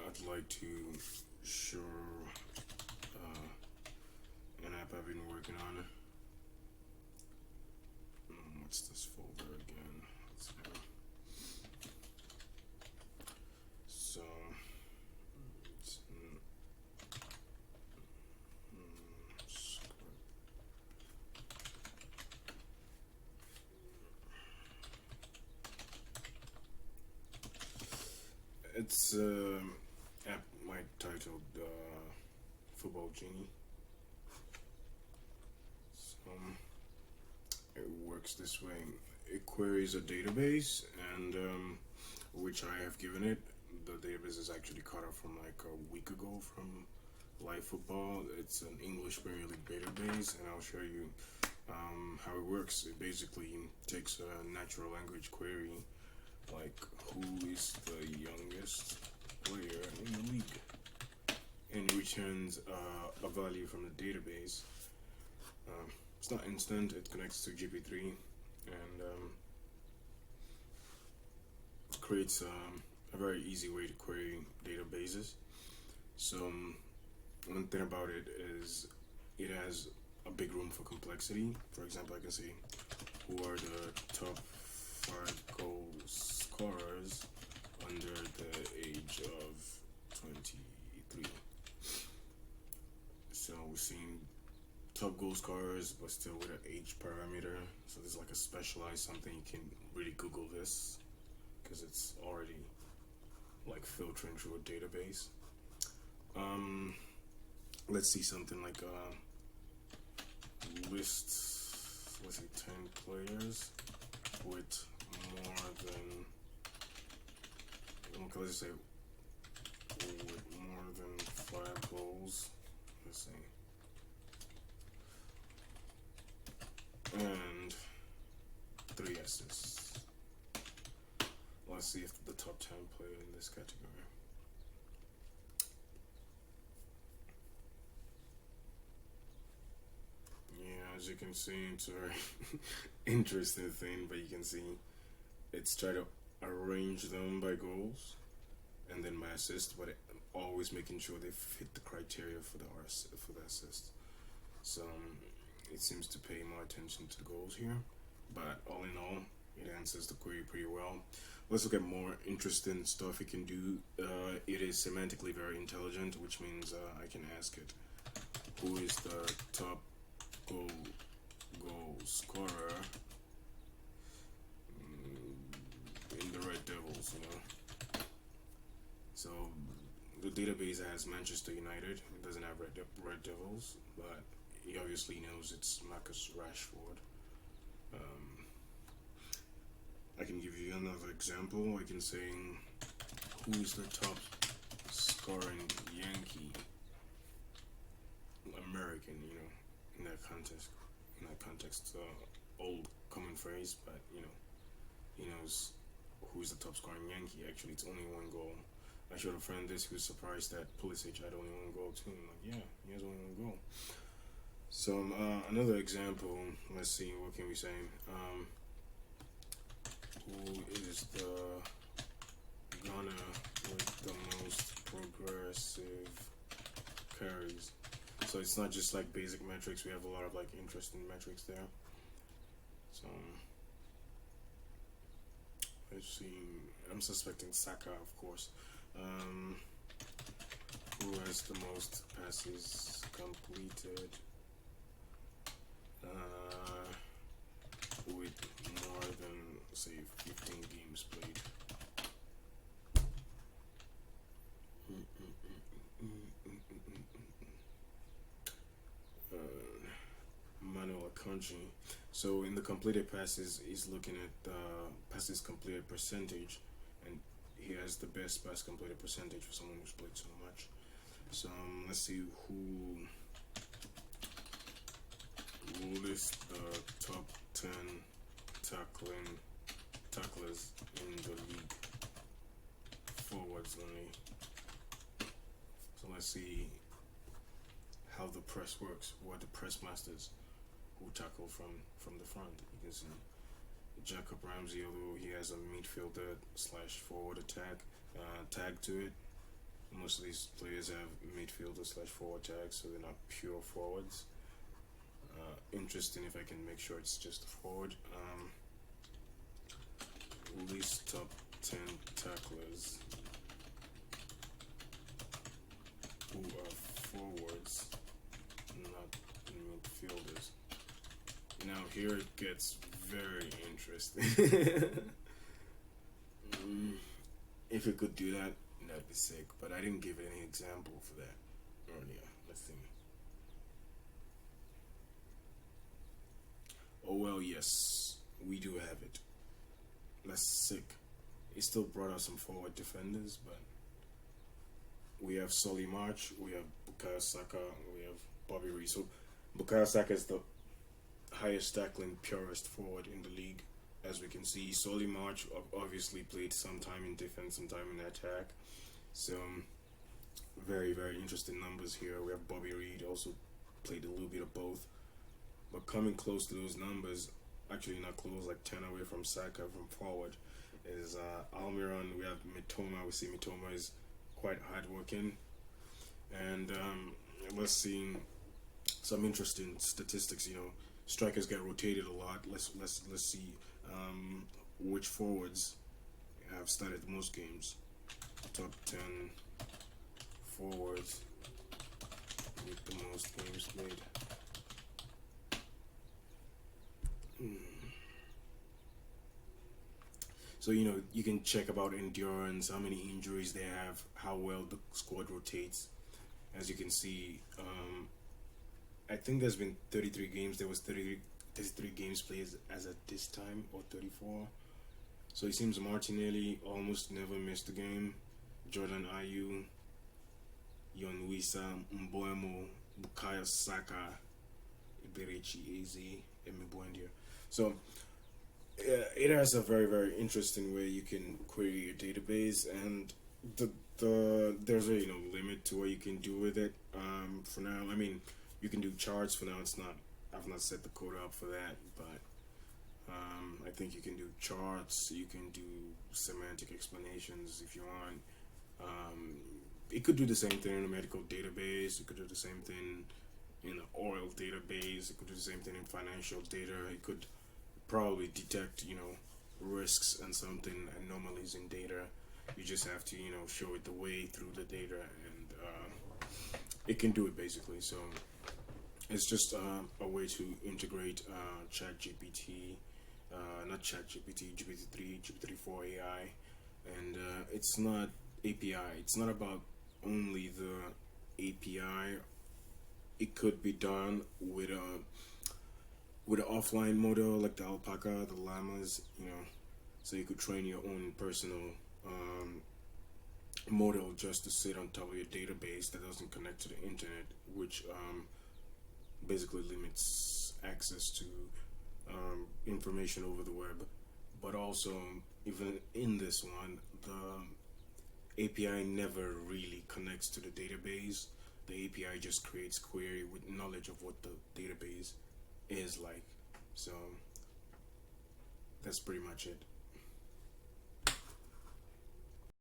I'd like to show an app I've been working on. What's this folder again? Let's see. So it's it's app titled Football Genie. So it works this way. It queries a database, and which I have given it. The database is actually cut off from like a week ago from Live Football. It's an English Premier League database, and I'll show you how it works. It basically takes a natural language query, like who is the youngest player in the league, and returns a value from the database. It's not instant. It connects to GPT-3 and creates a very easy way to query databases. So one thing about it is it has a big room for complexity. For example, I can say who are the top 5 goal scorers under the age of 23. So we're seeing top goal scorers, but still with an age parameter. So there's like a specialized something. You can really Google this because it's already like filtering through a database. Let's see something like list, let's say 10 players with more than, okay, let's say with more than 5 goals. Let's see. And 3 assists. Let's see if the top 10 player in this category. Yeah, as you can see, it's a very interesting thing, but you can see it's trying to arrange them by goals and then by assist, but always making sure they fit the criteria for the assist. So it seems to pay more attention to goals here, but all in all, it answers the query pretty well. Let's look at more interesting stuff it can do. It is semantically very intelligent, which means I can ask it, who is the top goal scorer in the Red Devils, you know? So the database has Manchester United. It doesn't have Red Devils, but he obviously knows it's Marcus Rashford. I can give you another example. I can say, who is the top scoring Yankee American? You know, in that context, old common phrase, but you know, he knows who's the top scoring Yankee. Actually, it's only 1 goal. I showed a friend this who was surprised that Pulisic had only 1 goal too. I'm like, yeah, he has only 1 goal. So another example, let's see, what can we say? Who is the gunner with the most progressive carries? So it's not just like basic metrics, we have a lot of like interesting metrics there. So let's see, I'm suspecting Saka, of course. Who has the most passes completed with more than, say, 15 games played? Manuel Akanji. So in the completed passes, he's looking at the passes completed percentage, and he has the best pass completed percentage for someone who's played so much. So let's see who lists the top 10 tacklers in the league. Forwards only. So let's see how the press works. Who are the press masters who tackle from the front? You can see Jacob Ramsey, although he has a midfielder / forward attack tag to it. Most of these players have midfielder slash forward tags, so they're not pure forwards. Interesting if I can make sure it's just a forward. Least top 10 tacklers who are forwards, not midfielders. Now here it gets very interesting. If it could do that, that'd be sick. But I didn't give it any example for that earlier. Let's see. Oh well, yes, we do have it. That's sick. It still brought out some forward defenders, but we have Solly March, we have Bukayo Saka, we have Bobby Reed. So Bukayo Saka is the highest tackling purest forward in the league. As we can see, Solly March obviously played some time in defense, some time in attack. So very, very interesting numbers here. We have Bobby Reed also played a little bit of both. But coming close to those numbers, actually not close, like 10 away from Saka from forward, is Almiron. We have Mitoma. We see Mitoma is quite hardworking. And we're seeing some interesting statistics. You know, strikers get rotated a lot. Let's see which forwards have started the most games. Top 10 forwards with the most games played. So, you know, you can check about endurance, how many injuries they have, how well the squad rotates. As you can see, I think there's been 33 games. There was 33 games played as at this time, or 34. So it seems Martinelli almost never missed a game. Jordan Ayew, Yonwisa, Mboemo, Bukayo Saka, Iberechi Eze, Emi Buendia. So it has a very, very interesting way you can query your database, and there's a limit to what you can do with it. For now, I mean, you can do charts. For now, I've not set the code up for that, but I think you can do charts. You can do semantic explanations if you want. It could do the same thing in a medical database. It could do the same thing in an oil database. It could do the same thing in financial data. It could probably detect, risks and something anomalies in data. You just have to, show it the way through the data, and it can do it basically. So it's just a way to integrate GPT, GPT-3, GPT-4 AI, and it's not API. It's not about only the API. It could be done with an offline model like the alpaca, the llamas, so you could train your own personal model just to sit on top of your database that doesn't connect to the internet, which basically limits access to information over the web. But also, even in this one, the API never really connects to the database. The API just creates query with knowledge of what the database is like. So that's pretty much it.